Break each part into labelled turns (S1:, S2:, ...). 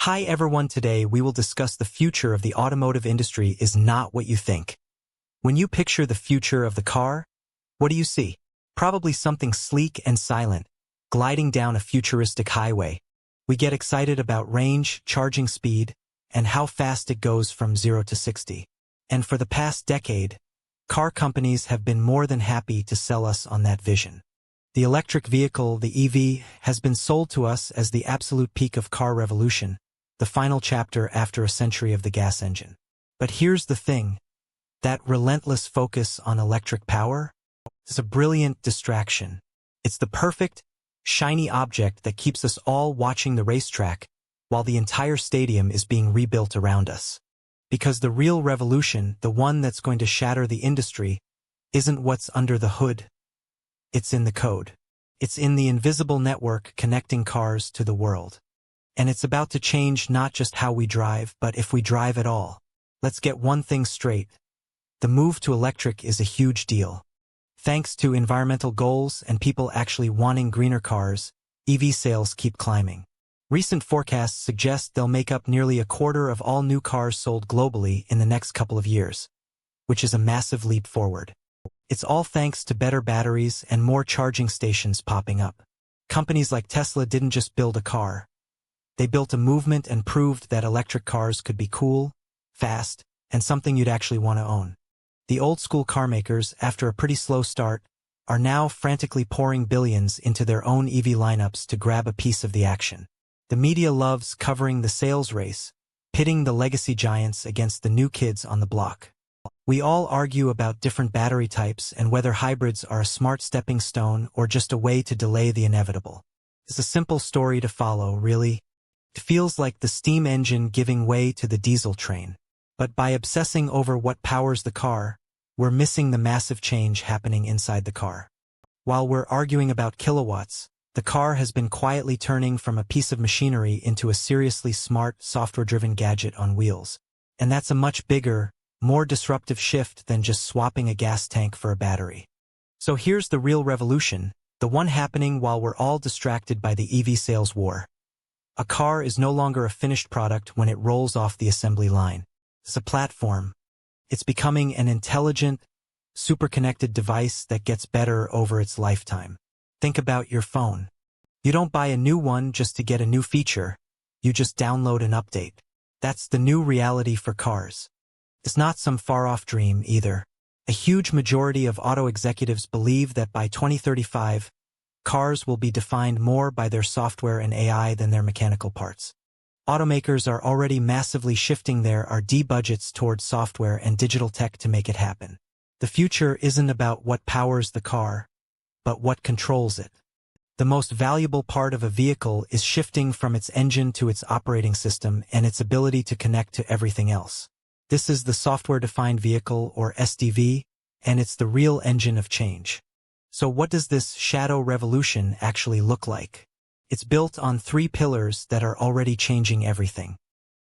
S1: Hi everyone, today we will discuss the future of the automotive industry is not what you think. When you picture the future of the car, what do you see? Probably something sleek and silent, gliding down a futuristic highway. We get excited about range, charging speed, and how fast it goes from 0 to 60. And for the past decade, car companies have been more than happy to sell us on that vision. The electric vehicle, the EV, has been sold to us as the absolute peak of car revolution, the final chapter after a century of the gas engine. But here's the thing. That relentless focus on electric power is a brilliant distraction. It's the perfect, shiny object that keeps us all watching the racetrack while the entire stadium is being rebuilt around us. Because the real revolution, the one that's going to shatter the industry, isn't what's under the hood. It's in the code. It's in the invisible network connecting cars to the world. And it's about to change not just how we drive, but if we drive at all. Let's get one thing straight. The move to electric is a huge deal. Thanks to environmental goals and people actually wanting greener cars, EV sales keep climbing. Recent forecasts suggest they'll make up nearly a quarter of all new cars sold globally in the next couple of years, which is a massive leap forward. It's all thanks to better batteries and more charging stations popping up. Companies like Tesla didn't just build a car. They built a movement and proved that electric cars could be cool, fast, and something you'd actually want to own. The old-school car makers, after a pretty slow start, are now frantically pouring billions into their own EV lineups to grab a piece of the action. The media loves covering the sales race, pitting the legacy giants against the new kids on the block. We all argue about different battery types and whether hybrids are a smart stepping stone or just a way to delay the inevitable. It's a simple story to follow, really. It feels like the steam engine giving way to the diesel train. But by obsessing over what powers the car, we're missing the massive change happening inside the car. While we're arguing about kilowatts, the car has been quietly turning from a piece of machinery into a seriously smart, software-driven gadget on wheels. And that's a much bigger, more disruptive shift than just swapping a gas tank for a battery. So here's the real revolution, the one happening while we're all distracted by the EV sales war. A car is no longer a finished product when it rolls off the assembly line. It's a platform. It's becoming an intelligent, super-connected device that gets better over its lifetime. Think about your phone. You don't buy a new one just to get a new feature. You just download an update. That's the new reality for cars. It's not some far-off dream either. A huge majority of auto executives believe that by 2035, cars will be defined more by their software and AI than their mechanical parts. Automakers are already massively shifting their R&D budgets towards software and digital tech to make it happen. The future isn't about what powers the car, but what controls it. The most valuable part of a vehicle is shifting from its engine to its operating system and its ability to connect to everything else. This is the software-defined vehicle, or SDV, and it's the real engine of change. So what does this shadow revolution actually look like? It's built on 3 pillars that are already changing everything.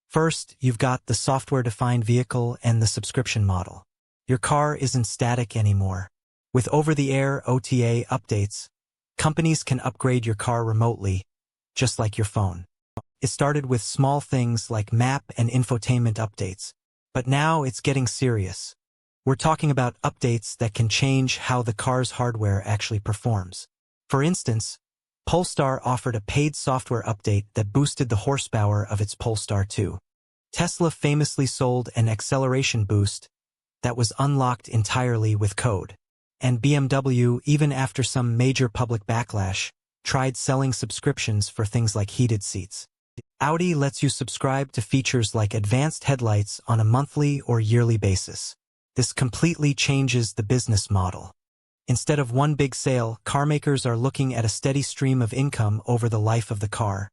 S1: First, you've got the software-defined vehicle and the subscription model. Your car isn't static anymore. With over-the-air OTA updates, companies can upgrade your car remotely, just like your phone. It started with small things like map and infotainment updates, but now it's getting serious. We're talking about updates that can change how the car's hardware actually performs. For instance, Polestar offered a paid software update that boosted the horsepower of its Polestar 2. Tesla famously sold an acceleration boost that was unlocked entirely with code. And BMW, even after some major public backlash, tried selling subscriptions for things like heated seats. Audi lets you subscribe to features like advanced headlights on a monthly or yearly basis. This completely changes the business model. Instead of one big sale, carmakers are looking at a steady stream of income over the life of the car,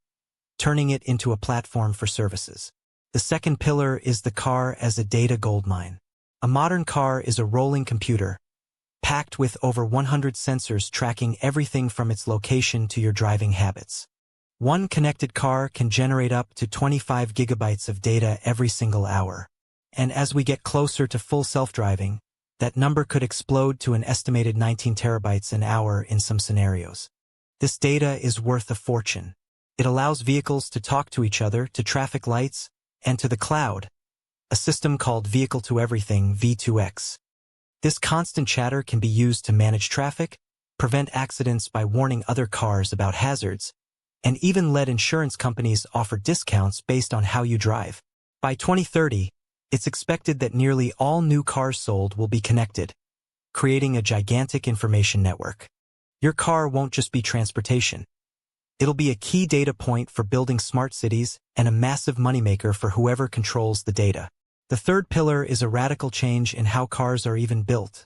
S1: turning it into a platform for services. The second pillar is the car as a data goldmine. A modern car is a rolling computer, packed with over 100 sensors tracking everything from its location to your driving habits. One connected car can generate up to 25 gigabytes of data every single hour. And as we get closer to full self-driving, that number could explode to an estimated 19 terabytes an hour in some scenarios. This data is worth a fortune. It allows vehicles to talk to each other, to traffic lights, and to the cloud, a system called Vehicle-to-Everything V2X. This constant chatter can be used to manage traffic, prevent accidents by warning other cars about hazards, and even let insurance companies offer discounts based on how you drive. By 2030, it's expected that nearly all new cars sold will be connected, creating a gigantic information network. Your car won't just be transportation. It'll be a key data point for building smart cities and a massive moneymaker for whoever controls the data. The third pillar is a radical change in how cars are even built: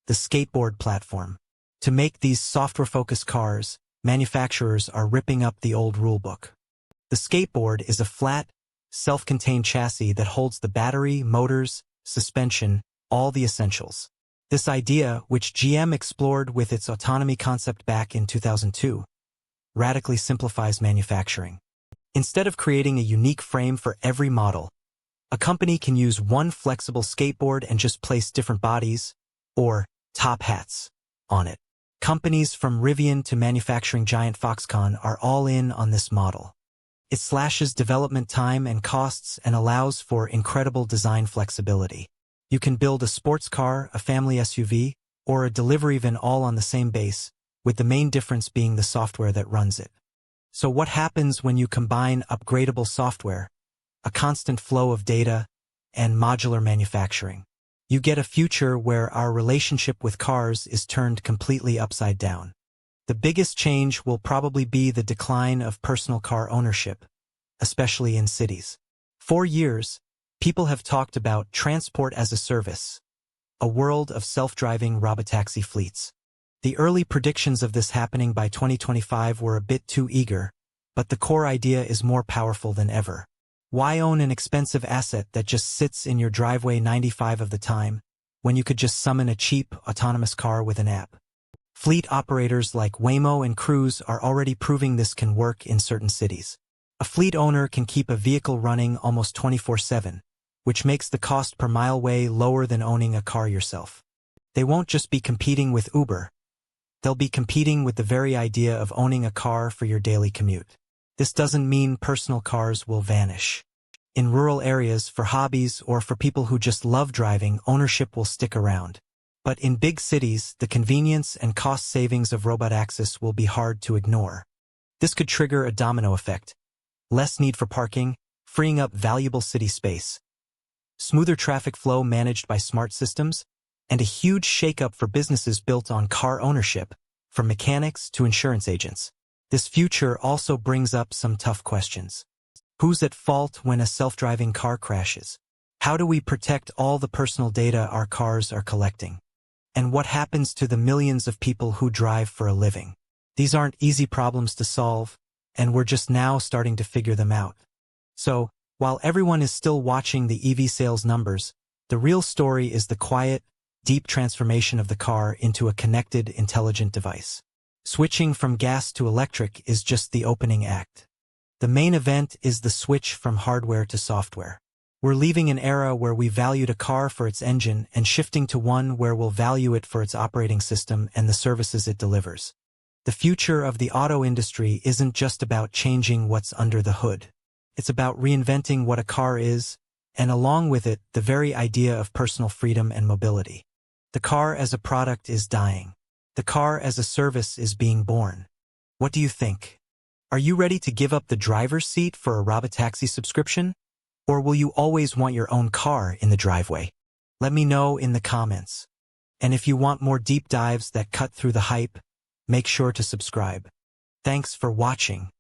S1: the skateboard platform. To make these software-focused cars, manufacturers are ripping up the old rulebook. The skateboard is a flat, self-contained chassis that holds the battery, motors, suspension, all the essentials. This idea, which GM explored with its autonomy concept back in 2002, radically simplifies manufacturing. Instead of creating a unique frame for every model, a company can use one flexible skateboard and just place different bodies, or top hats, on it. Companies from Rivian to manufacturing giant Foxconn are all in on this model. It slashes development time and costs and allows for incredible design flexibility. You can build a sports car, a family SUV, or a delivery van all on the same base, with the main difference being the software that runs it. So what happens when you combine upgradable software, a constant flow of data, and modular manufacturing? You get a future where our relationship with cars is turned completely upside down. The biggest change will probably be the decline of personal car ownership, especially in cities. For years, people have talked about transport as a service, a world of self-driving robotaxi fleets. The early predictions of this happening by 2025 were a bit too eager, but the core idea is more powerful than ever. Why own an expensive asset that just sits in your driveway 95% of the time, when you could just summon a cheap, autonomous car with an app? Fleet operators like Waymo and Cruise are already proving this can work in certain cities. A fleet owner can keep a vehicle running almost 24/7, which makes the cost per mile way lower than owning a car yourself. They won't just be competing with Uber. They'll be competing with the very idea of owning a car for your daily commute. This doesn't mean personal cars will vanish. In rural areas, for hobbies or for people who just love driving, ownership will stick around. But in big cities, the convenience and cost savings of robot access will be hard to ignore. This could trigger a domino effect: less need for parking, freeing up valuable city space, smoother traffic flow managed by smart systems, and a huge shakeup for businesses built on car ownership, from mechanics to insurance agents. This future also brings up some tough questions. Who's at fault when a self-driving car crashes? How do we protect all the personal data our cars are collecting? And what happens to the millions of people who drive for a living? These aren't easy problems to solve, and we're just now starting to figure them out. So, while everyone is still watching the EV sales numbers, the real story is the quiet, deep transformation of the car into a connected, intelligent device. Switching from gas to electric is just the opening act. The main event is the switch from hardware to software. We're leaving an era where we valued a car for its engine and shifting to one where we'll value it for its operating system and the services it delivers. The future of the auto industry isn't just about changing what's under the hood. It's about reinventing what a car is, and along with it, the very idea of personal freedom and mobility. The car as a product is dying. The car as a service is being born. What do you think? Are you ready to give up the driver's seat for a robotaxi subscription? Or will you always want your own car in the driveway? Let me know in the comments. And if you want more deep dives that cut through the hype, make sure to subscribe. Thanks for watching.